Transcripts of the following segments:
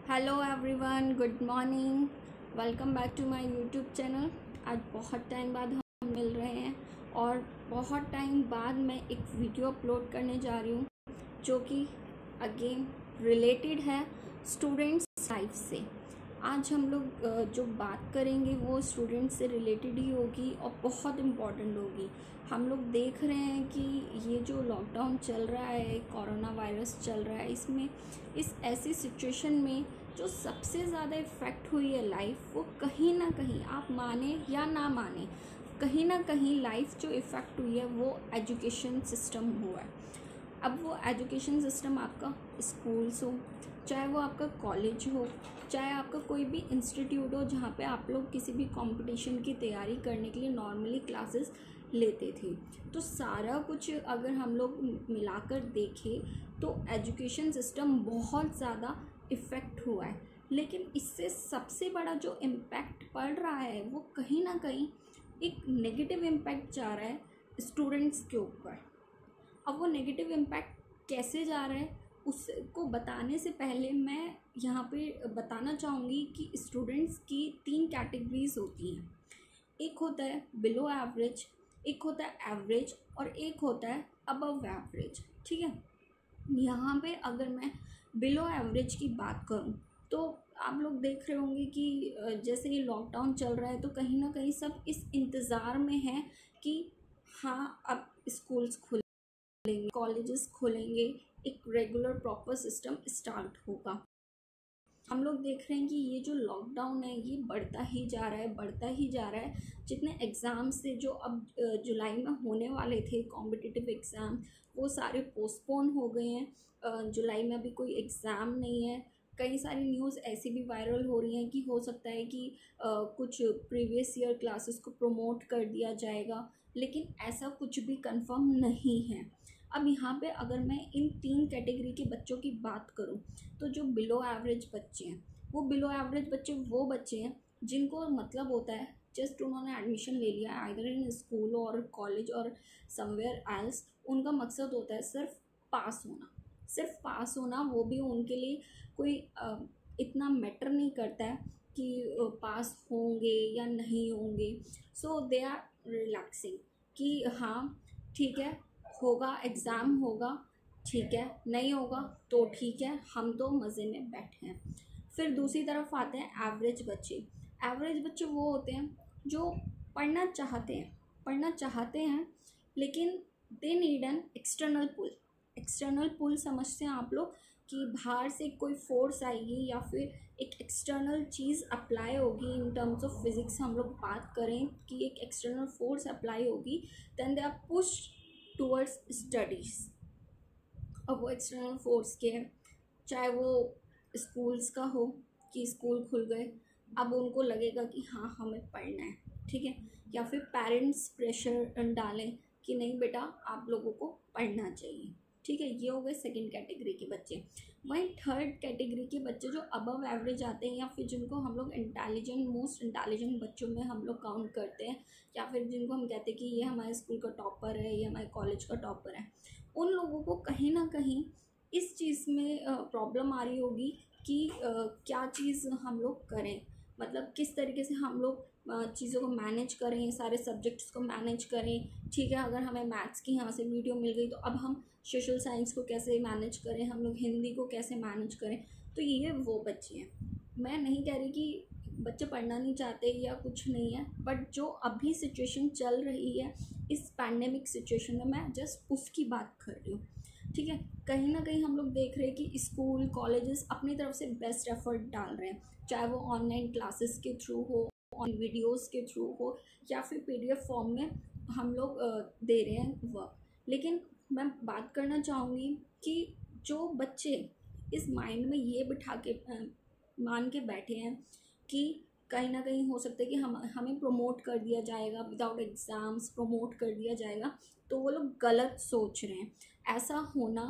Hello everyone, good morning. Welcome back to my YouTube channel. आज बहुत time बाद हम मिल रहे हैं और बहुत टाइम बाद मैं एक वीडियो अपलोड करने जा रही हूँ जो कि अगेन रिलेटेड है स्टूडेंट्स लाइफ से। आज हम लोग जो बात करेंगे वो स्टूडेंट्स से रिलेटेड ही होगी और बहुत इम्पॉर्टेंट होगी। हम लोग देख रहे हैं कि ये जो लॉकडाउन चल रहा है, कोरोना वायरस चल रहा है, इसमें इस ऐसी सिचुएशन में जो सबसे ज़्यादा इफ़ेक्ट हुई है लाइफ, वो कहीं ना कहीं, आप माने या ना माने, कहीं ना कहीं लाइफ जो इफ़ेक्ट हुई है वो एजुकेशन सिस्टम हुआ है। अब वो एजुकेशन सिस्टम आपका स्कूल्स हो, चाहे वो आपका कॉलेज हो, चाहे आपका कोई भी इंस्टीट्यूट हो जहाँ पे आप लोग किसी भी कंपटीशन की तैयारी करने के लिए नॉर्मली क्लासेस लेते थे, तो सारा कुछ अगर हम लोग मिलाकर देखें तो एजुकेशन सिस्टम बहुत ज़्यादा इफ़ेक्ट हुआ है। लेकिन इससे सबसे बड़ा जो इम्पैक्ट पड़ रहा है वो कहीं ना कहीं एक नेगेटिव इम्पैक्ट जा रहा है स्टूडेंट्स के ऊपर। अब वो नेगेटिव इम्पैक्ट कैसे जा रहा है उसको बताने से पहले मैं यहाँ पे बताना चाहूँगी कि स्टूडेंट्स की 3 कैटेगरीज होती हैं। एक होता है बिलो एवरेज, एक होता है एवरेज और एक होता है अबव एवरेज। ठीक है, यहाँ पे अगर मैं बिलो एवरेज की बात करूँ तो आप लोग देख रहे होंगे कि जैसे ये लॉकडाउन चल रहा है तो कहीं ना कहीं सब इस इंतज़ार में है कि हाँ, अब स्कूल्स खुलेंगे, कॉलेजेस खुलेंगे, एक रेगुलर प्रॉपर सिस्टम स्टार्ट होगा। हम लोग देख रहे हैं कि ये जो लॉकडाउन है ये बढ़ता ही जा रहा है, बढ़ता ही जा रहा है। जितने एग्ज़ाम्स थे जो अब जुलाई में होने वाले थे कॉम्पिटिटिव एग्ज़ाम, वो सारे पोस्टपोन हो गए हैं। जुलाई में अभी कोई एग्ज़ाम नहीं है। कई सारी न्यूज़ ऐसी भी वायरल हो रही हैं कि हो सकता है कि कुछ प्रीवियस ईयर क्लासेस को प्रमोट कर दिया जाएगा, लेकिन ऐसा कुछ भी कंफर्म नहीं है। अब यहाँ पे अगर मैं इन 3 कैटेगरी के बच्चों की बात करूँ तो जो बिलो एवरेज बच्चे हैं, वो बिलो एवरेज बच्चे वो बच्चे हैं जिनको मतलब होता है जस्ट उन्होंने एडमिशन ले लिया आइदर इन स्कूल और कॉलेज और समवेयर एल्स। उनका मकसद होता है सिर्फ पास होना, सिर्फ पास होना। वो भी उनके लिए कोई इतना मैटर नहीं करता है कि पास होंगे या नहीं होंगे। सो दे आर रिलैक्सिंग कि हाँ ठीक है, होगा एग्ज़ाम होगा, ठीक है, नहीं होगा तो ठीक है, हम तो मज़े में बैठे हैं। फिर दूसरी तरफ आते हैं एवरेज बच्चे। एवरेज बच्चे वो होते हैं जो पढ़ना चाहते हैं, पढ़ना चाहते हैं, लेकिन they need an external pull. External pull समझते हैं आप लोग कि बाहर से कोई फोर्स आएगी या फिर एक एक्सटर्नल चीज़ अप्लाई होगी। इन टर्म्स ऑफ फिज़िक्स हम लोग बात करें कि एक एक्सटर्नल फोर्स अप्लाई होगी, then they are push towards studies. अब वो एक्सटर्नल फोर्स के हैं, चाहे वो स्कूल्स का हो कि स्कूल खुल गए, अब उनको लगेगा कि हाँ हमें पढ़ना है, ठीक है, या फिर पेरेंट्स प्रेशर डालें कि नहीं बेटा आप लोगों को पढ़ना चाहिए। ठीक है, ये हो गए सेकंड कैटेगरी के बच्चे। वहीं थर्ड कैटेगरी के बच्चे जो अबव एवरेज आते हैं या फिर जिनको हम लोग इंटेलिजेंट, मोस्ट इंटेलिजेंट बच्चों में हम लोग काउंट करते हैं, या फिर जिनको हम कहते हैं कि ये हमारे स्कूल का टॉपर है, ये हमारे कॉलेज का टॉपर है, उन लोगों को कहीं ना कहीं इस चीज़ में प्रॉब्लम आ रही होगी कि क्या चीज़ हम लोग करें, मतलब किस तरीके से हम लोग चीज़ों को मैनेज करें, सारे सब्जेक्ट्स को मैनेज करें। ठीक है, अगर हमें मैथ्स की यहाँ से वीडियो मिल गई तो अब हम सोशल साइंस को कैसे मैनेज करें, हम लोग हिंदी को कैसे मैनेज करें। तो ये वो बच्चे हैं। मैं नहीं कह रही कि बच्चे पढ़ना नहीं चाहते या कुछ नहीं है, बट जो अभी सिचुएशन चल रही है इस पैंडेमिक सिचुएशन में, मैं जस्ट उसकी बात कर रही हूँ। ठीक है, कहीं ना कहीं हम लोग देख रहे हैं कि स्कूल कॉलेजेस अपनी तरफ से बेस्ट एफर्ट डाल रहे हैं, चाहे वो ऑनलाइन क्लासेस के थ्रू हो, ऑन वीडियोस के थ्रू हो, या फिर पीडीएफ फॉर्म में हम लोग दे रहे हैं वर्क। लेकिन मैं बात करना चाहूँगी कि जो बच्चे इस माइंड में ये बिठा के मान के बैठे हैं कि कहीं ना कहीं हो सकता है कि हमें प्रमोट कर दिया जाएगा, विदाउट एग्ज़ाम्स प्रमोट कर दिया जाएगा, तो वो लोग गलत सोच रहे हैं। ऐसा होना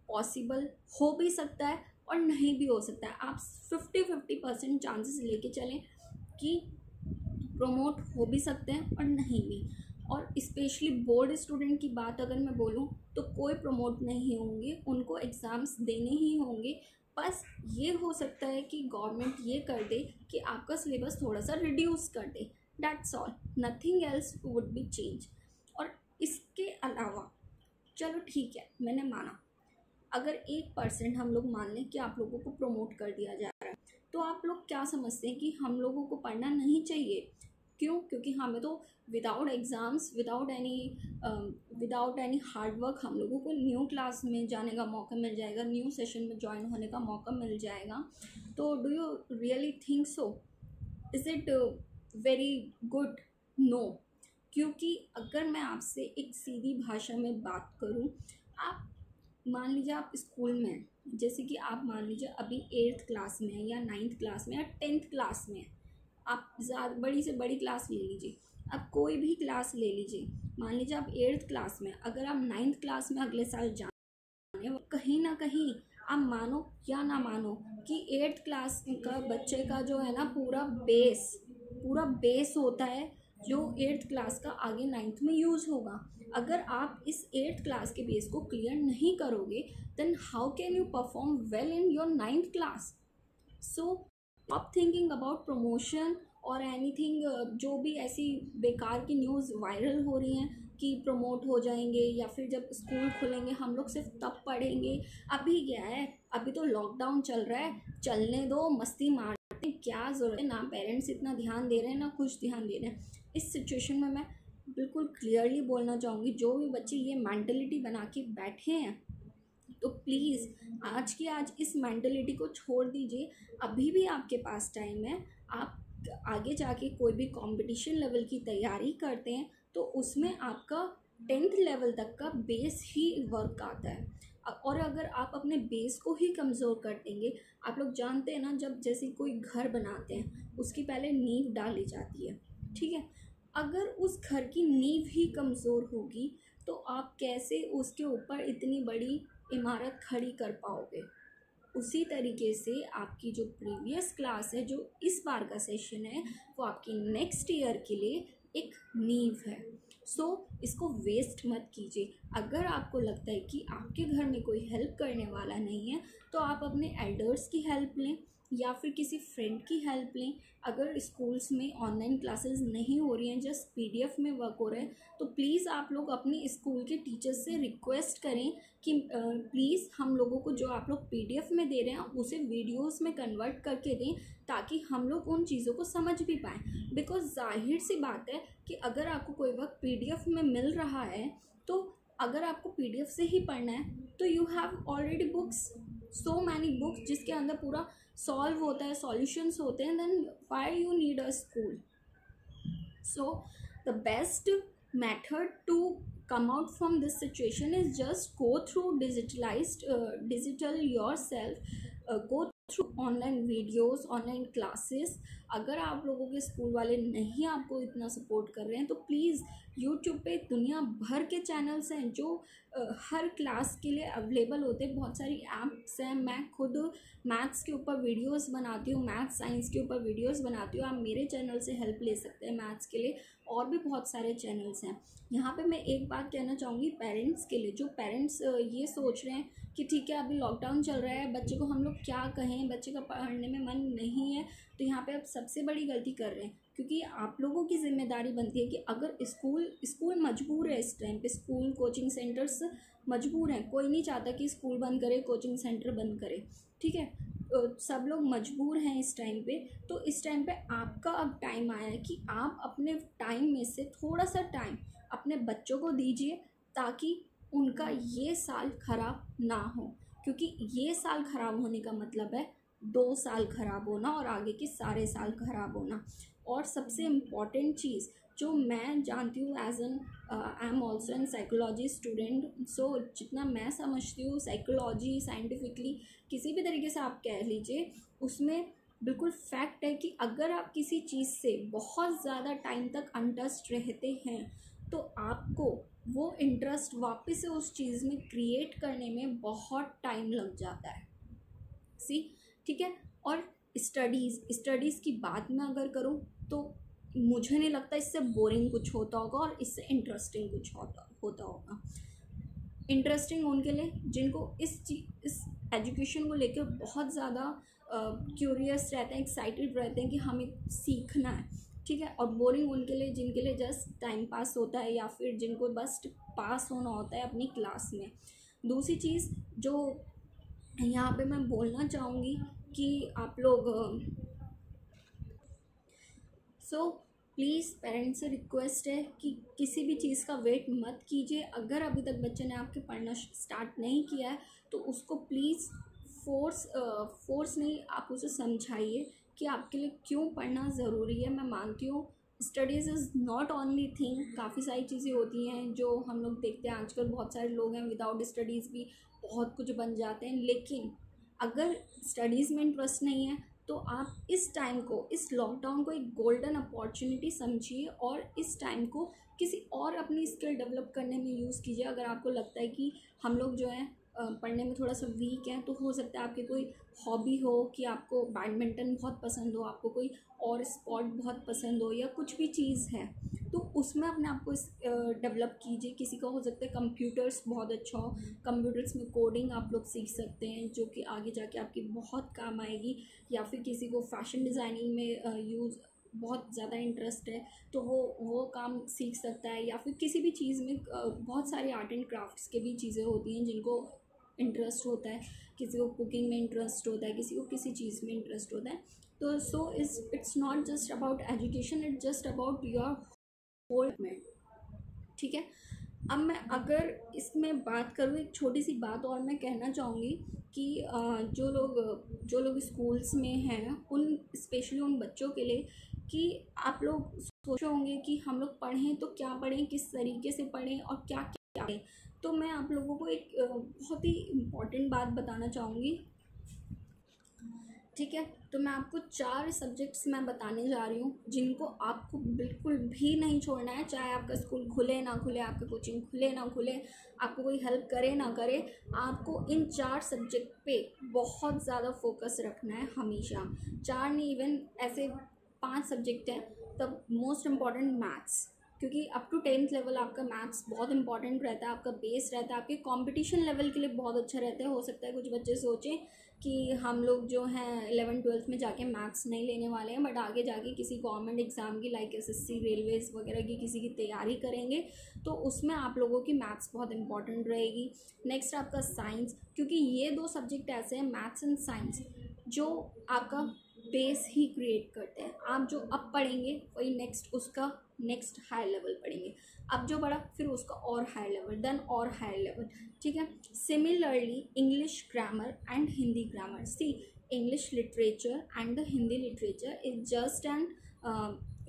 पॉसिबल हो भी सकता है और नहीं भी हो सकता है। आप 50-50% चांसेस लेके चलें कि प्रमोट हो भी सकते हैं और नहीं भी। और स्पेशली बोर्ड स्टूडेंट की बात अगर मैं बोलूँ तो कोई प्रमोट नहीं होंगे, उनको एग्ज़ाम्स देने ही होंगे, बस ये हो सकता है कि गवर्नमेंट ये कर दे कि आपका सिलेबस थोड़ा सा रिड्यूस कर दे, that's all, nothing else would be change. और इसके अलावा चलो ठीक है, मैंने माना अगर 1% हम लोग मान लें कि आप लोगों को प्रमोट कर दिया जा रहा है, तो आप लोग क्या समझते हैं कि हम लोगों को पढ़ना नहीं चाहिए? क्यों? क्योंकि हमें तो without exams, without any hard work हम लोगों को न्यू क्लास में जाने का मौका मिल जाएगा, न्यू सेशन में ज्वाइन होने का मौका मिल जाएगा। तो do you really think so? Is it very good? No. क्योंकि अगर मैं आपसे एक सीधी भाषा में बात करूं, आप मान लीजिए आप स्कूल में हैं, जैसे कि आप मान लीजिए अभी 8th क्लास में है या 9th क्लास में या 10th क्लास में है, आप ज़्यादा बड़ी से बड़ी क्लास ले लीजिए, आप कोई भी क्लास ले लीजिए, मान लीजिए आप 8th क्लास में, अगर आप 9th क्लास में अगले साल जाने, कहीं ना कहीं आप मानो या ना मानो कि 8th क्लास का बच्चे का जो है ना पूरा बेस होता है जो 8th क्लास का आगे 9th में यूज़ होगा। अगर आप इस 8th क्लास के बेस को क्लियर नहीं करोगे, then how can you perform well in your 9th class? So stop thinking about promotion और एनीथिंग, जो भी ऐसी बेकार की न्यूज़ वायरल हो रही हैं कि प्रमोट हो जाएंगे या फिर जब स्कूल खुलेंगे हम लोग सिर्फ तब पढ़ेंगे। अभी क्या है, अभी तो लॉकडाउन चल रहा है, चलने दो, मस्ती मारते, क्या ज़रूरत है? ना पेरेंट्स इतना ध्यान दे रहे हैं ना कुछ ध्यान दे रहे हैं। इस सिचुएशन में मैं बिल्कुल क्लियरली बोलना चाहूँगी, जो भी बच्चे ये मेंटलिटी बना के बैठे हैं, तो प्लीज़ आज की आज इस मेंटलिटी को छोड़ दीजिए। अभी भी आपके पास टाइम है, आप आगे जाके कोई भी कंपटीशन लेवल की तैयारी करते हैं तो उसमें आपका 10th लेवल तक का बेस ही वर्क आता है। और अगर आप अपने बेस को ही कमज़ोर कर देंगे, आप लोग जानते हैं ना, जब जैसे कोई घर बनाते हैं उसकी पहले नींव डाली जाती है, ठीक है? अगर उस घर की नींव ही कमज़ोर होगी तो आप कैसे उसके ऊपर इतनी बड़ी इमारत खड़ी कर पाओगे? उसी तरीके से आपकी जो प्रीवियस क्लास है, जो इस बार का सेशन है, वो आपकी नेक्स्ट ईयर के लिए एक नींव है। सो इसको वेस्ट मत कीजिए। अगर आपको लगता है कि आपके घर में कोई हेल्प करने वाला नहीं है, तो आप अपने एल्डर्स की हेल्प लें या फिर किसी फ्रेंड की हेल्प लें। अगर स्कूल्स में ऑनलाइन क्लासेस नहीं हो रही हैं, जस्ट PDF में वर्क हो रहा है, तो प्लीज़ आप लोग अपने स्कूल के टीचर्स से रिक्वेस्ट करें कि प्लीज़ हम लोगों को जो आप लोग PDF में दे रहे हैं उसे वीडियोस में कन्वर्ट करके दें, ताकि हम लोग उन चीज़ों को समझ भी पाएँ। बिकॉज जाहिर सी बात है कि अगर आपको कोई वक्त PDF में मिल रहा है, तो अगर आपको PDF से ही पढ़ना है तो you have already books, so many books जिसके अंदर पूरा सॉल्व होता है, सॉल्यूशंस होते हैं, then why you need a school? So the best method to come out from this situation is just go through digital yourself, go through online videos, online classes. अगर आप लोगों के स्कूल वाले नहीं आपको इतना सपोर्ट कर रहे हैं, तो प्लीज़ यूट्यूब पे दुनिया भर के चैनल्स हैं जो हर क्लास के लिए अवेलेबल होते हैं। बहुत सारी ऐप्स हैं, मैं खुद मैथ्स के ऊपर वीडियोस बनाती हूँ, मैथ्स साइंस के ऊपर वीडियोस बनाती हूँ। आप मेरे चैनल से हेल्प ले सकते हैं मैथ्स के लिए, और भी बहुत सारे चैनल्स हैं। यहाँ पे मैं एक बात कहना चाहूँगी पेरेंट्स के लिए, जो पेरेंट्स ये सोच रहे हैं कि ठीक है अभी लॉकडाउन चल रहा है, बच्चे को हम लोग क्या कहें, बच्चे का पढ़ने में मन नहीं है, तो यहाँ पे आप सबसे बड़ी गलती कर रहे हैं। क्योंकि आप लोगों की जिम्मेदारी बनती है कि अगर स्कूल मजबूर है इस टाइम पे, स्कूल कोचिंग सेंटर्स मजबूर हैं, कोई नहीं चाहता कि स्कूल बंद करे, कोचिंग सेंटर बंद करे, ठीक है? सब लोग मजबूर हैं इस टाइम पे। तो इस टाइम पे आपका अब टाइम आया है कि आप अपने टाइम में से थोड़ा सा टाइम अपने बच्चों को दीजिए, ताकि उनका ये साल ख़राब ना हो। क्योंकि ये साल ख़राब होने का मतलब है 2 साल ख़राब होना और आगे के सारे साल ख़राब होना। और सबसे इम्पॉर्टेंट चीज़ जो मैं जानती हूँ, as an I am also an psychology student, so जितना मैं समझती हूँ साइकोलॉजी साइंटिफिकली किसी भी तरीके से आप कह लीजिए, उसमें बिल्कुल फैक्ट है कि अगर आप किसी चीज़ से बहुत ज़्यादा टाइम तक अनटच्ड रहते हैं, तो आपको वो इंटरेस्ट वापस से उस चीज़ में क्रिएट करने में बहुत टाइम लग जाता है। ठीक है? और स्टडीज़ की बात मैं अगर करूँ तो मुझे नहीं लगता इससे बोरिंग कुछ होता होगा और इससे इंटरेस्टिंग कुछ होता होगा। इंटरेस्टिंग उनके लिए जिनको इस एजुकेशन को लेकर बहुत ज़्यादा क्यूरियस रहते हैं, एक्साइटेड रहते हैं कि हमें सीखना है, ठीक है। और बोरिंग उनके लिए जिनके लिए जस्ट टाइम पास होता है या फिर जिनको बस पास होना होता है अपनी क्लास में। दूसरी चीज़ जो यहाँ पे मैं बोलना चाहूँगी कि आप लोग प्लीज़ पेरेंट्स से रिक्वेस्ट है कि किसी भी चीज़ का वेट मत कीजिए। अगर अभी तक बच्चे ने आपके पढ़ना स्टार्ट नहीं किया है तो उसको प्लीज़ फोर्स नहीं, आप उसे समझाइए कि आपके लिए क्यों पढ़ना ज़रूरी है। मैं मानती हूँ studies is not only thing, काफ़ी सारी चीज़ें होती हैं जो हम लोग देखते हैं आजकल। बहुत सारे लोग हैं विदाउट स्टडीज़ भी बहुत कुछ बन जाते हैं, लेकिन अगर स्टडीज़ में इंटरेस्ट नहीं है तो आप इस टाइम को, इस लॉकडाउन को एक गोल्डन अपॉर्चुनिटी समझिए और इस टाइम को किसी और अपनी स्किल डेवलप करने में यूज़ कीजिए। अगर आपको लगता है कि हम लोग जो है पढ़ने में थोड़ा सा वीक हैं, तो हो सकता है आपकी कोई हॉबी हो कि आपको बैडमिंटन बहुत पसंद हो, आपको कोई और स्पोर्ट बहुत पसंद हो या कुछ भी चीज़ है, तो उसमें अपने आप को डेवलप कीजिए। किसी का हो सकता है कंप्यूटर्स बहुत अच्छा हो, कंप्यूटर्स में कोडिंग आप लोग सीख सकते हैं जो कि आगे जाके आपकी बहुत काम आएगी। या फिर किसी को फैशन डिज़ाइनिंग में यूज़ बहुत ज़्यादा इंटरेस्ट है तो वो काम सीख सकता है। या फिर किसी भी चीज़ में बहुत सारे आर्ट एंड क्राफ्ट्स के भी चीज़ें होती हैं जिनको इंटरेस्ट होता है। किसी को कुकिंग में इंटरेस्ट होता है, किसी को किसी चीज़ में इंटरेस्ट होता है। तो it's not just about education, it's just about your whole में, ठीक है। अब मैं अगर इसमें बात करूँ, एक छोटी सी बात और मैं कहना चाहूँगी कि जो लोग स्कूल्स में हैं उन स्पेशली उन बच्चों के लिए कि आप लोग सोचे होंगे कि हम लोग पढ़ें तो क्या पढ़ें, किस तरीके से पढ़ें और क्या क्या पढ़ें। तो मैं आप लोगों को एक बहुत ही इम्पॉर्टेंट बात बताना चाहूँगी, ठीक है। तो मैं आपको 4 सब्जेक्ट्स मैं बताने जा रही हूँ जिनको आपको बिल्कुल भी नहीं छोड़ना है। चाहे आपका स्कूल खुले ना खुले, आपका कोचिंग खुले ना खुले, आपको कोई हेल्प करे ना करे, आपको इन 4 सब्जेक्ट पे बहुत ज़्यादा फोकस रखना है हमेशा। 4 नहीं, इवन ऐसे 5 सब्जेक्ट हैं। तब मोस्ट इम्पॉर्टेंट मैथ्स, क्योंकि अप टू 10th लेवल आपका मैथ्स बहुत इंपॉर्टेंट रहता है, आपका बेस रहता है, आपके कंपटीशन लेवल के लिए बहुत अच्छा रहता है। हो सकता है कुछ बच्चे सोचें कि हम लोग जो हैं 11th-12th में जाके मैथ्स नहीं लेने वाले हैं, बट आगे जाके किसी गवर्नमेंट एग्ज़ाम की लाइक एसएससी, रेलवेज़ वगैरह की किसी की तैयारी करेंगे तो उसमें आप लोगों की मैथ्स बहुत इंपॉर्टेंट रहेगी। नेक्स्ट आपका साइंस, क्योंकि ये 2 सब्जेक्ट ऐसे हैं मैथ्स एंड साइंस जो आपका बेस ही क्रिएट करते हैं। आप जो अब पढ़ेंगे वही नेक्स्ट हायर लेवल पढ़ेंगे, अब जो पढ़ा फिर उसका और हायर लेवल, देन और हायर लेवल, ठीक है। Similarly English grammar and Hindi grammar, see English literature and the Hindi literature is just an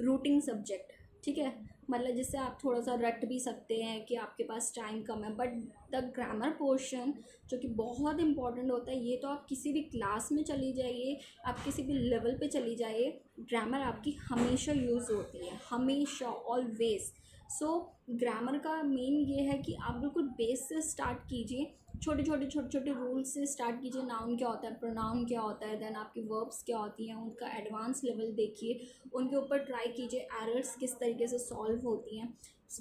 routing subject, ठीक है। मतलब जिससे आप थोड़ा सा रट भी सकते हैं कि आपके पास टाइम कम है, बट द ग्रामर पोर्शन जो कि बहुत इंपॉर्टेंट होता है, ये तो आप किसी भी क्लास में चली जाइए, आप किसी भी लेवल पे चली जाइए, ग्रामर आपकी हमेशा यूज़ होती है, हमेशा, ऑलवेज। सो ग्रामर का मेन ये है कि आप बिल्कुल बेस से स्टार्ट कीजिए, छोटे छोटे रूल्स से स्टार्ट कीजिए। नाउन क्या होता है, प्रोनाउन क्या होता है, देन आपकी वर्ब्स क्या होती हैं, उनका एडवांस लेवल देखिए, उनके ऊपर ट्राई कीजिए, एरर्स किस तरीके से सॉल्व होती हैं,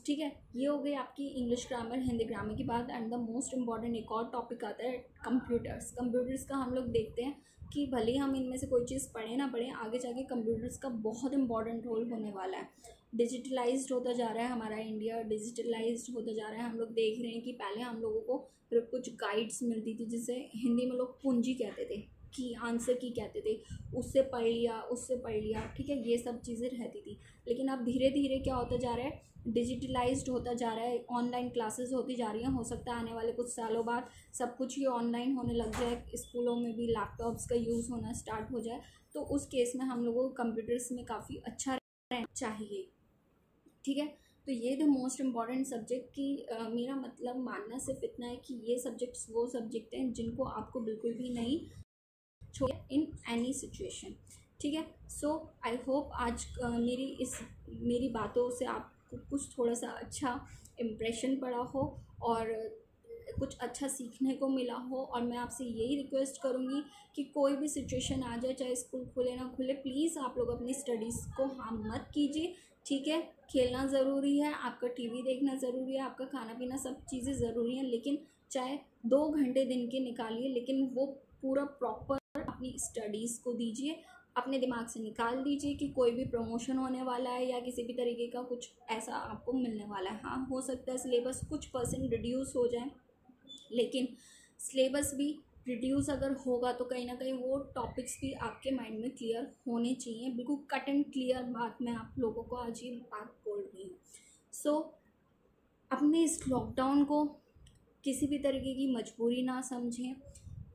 ठीक है। ये हो गई आपकी इंग्लिश ग्रामर, हिंदी ग्रामर की बात। एंड द मोस्ट इंपॉर्टेंट एक और टॉपिक आता है कंप्यूटर्स का हम लोग देखते हैं कि भले ही हम इनमें से कोई चीज़ पढ़े ना पढ़ें, आगे जाके कंप्यूटर्स का बहुत इंपॉर्टेंट रोल होने वाला है। डिजिटलाइज्ड होता जा रहा है हमारा इंडिया, डिजिटलाइज्ड होता जा रहा है। हम लोग देख रहे हैं कि पहले हम लोगों को फिर कुछ गाइड्स मिलती थी जिसे हिंदी में लोग पूंजी कहते थे, की आंसर की कहते थे, उससे पढ़ लिया, ठीक है, ये सब चीज़ें रहती थी। लेकिन अब धीरे धीरे क्या होता जा रहा है, डिजिटलाइज्ड होता जा रहा है, ऑनलाइन क्लासेस होती जा रही हैं। हो सकता है आने वाले कुछ सालों बाद सब कुछ ही ऑनलाइन होने लग जाए, स्कूलों में भी लैपटॉप्स का यूज़ होना स्टार्ट हो जाए, तो उस केस में हम लोगों को कंप्यूटर्स में काफ़ी अच्छा रहना चाहिए, ठीक है। तो ये द मोस्ट इम्पॉर्टेंट सब्जेक्ट की मेरा मतलब मानना सिर्फ इतना है कि ये सब्जेक्ट्स वो सब्जेक्ट हैं जिनको आपको बिल्कुल भी नहीं छोड़े इन एनी सिचुएशन, ठीक है। सो आई होप आज मेरी बातों से आपको कुछ थोड़ा सा अच्छा इम्प्रेशन पड़ा हो और कुछ अच्छा सीखने को मिला हो। और मैं आपसे यही रिक्वेस्ट करूँगी कि कोई भी सिचुएशन आ जाए, चाहे स्कूल खुले ना खुले, प्लीज़ आप लोग अपनी स्टडीज़ को हार्म मत कीजिए, ठीक है। खेलना ज़रूरी है, आपका टीवी देखना ज़रूरी है, आपका खाना पीना सब चीज़ें ज़रूरी हैं, लेकिन चाहे 2 घंटे दिन के निकालिए, लेकिन वो पूरा प्रॉपर अपनी स्टडीज़ को दीजिए। अपने दिमाग से निकाल दीजिए कि कोई भी प्रमोशन होने वाला है या किसी भी तरीके का कुछ ऐसा आपको मिलने वाला है। हाँ, हो सकता है सिलेबस कुछ % रिड्यूस हो जाए, लेकिन सिलेबस भी रिड्यूस अगर होगा तो कहीं ना कहीं वो टॉपिक्स भी आपके माइंड में क्लियर होने चाहिए। बिल्कुल कट एंड क्लियर बात मैं आप लोगों को आज ये बात बोल रही हूँ। सो अपने इस लॉकडाउन को किसी भी तरीके की मजबूरी ना समझें,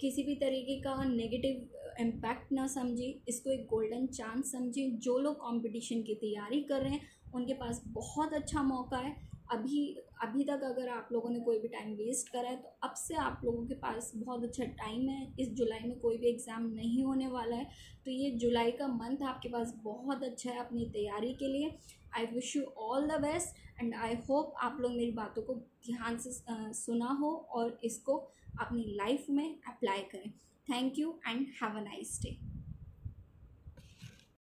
किसी भी तरीके का नेगेटिव इम्पैक्ट ना समझें, इसको एक गोल्डन चांस समझें। जो लोग कंपटीशन की तैयारी कर रहे हैं उनके पास बहुत अच्छा मौका है। अभी अभी तक अगर आप लोगों ने कोई भी टाइम वेस्ट करा है तो अब से आप लोगों के पास बहुत अच्छा टाइम है। इस जुलाई में कोई भी एग्ज़ाम नहीं होने वाला है, तो ये जुलाई का मंथ आपके पास बहुत अच्छा है अपनी तैयारी के लिए। I wish you all the best and I hope आप लोग मेरी बातों को ध्यान से सुना हो और इसको अपनी लाइफ में अप्लाई करें। Thank you and have a nice day.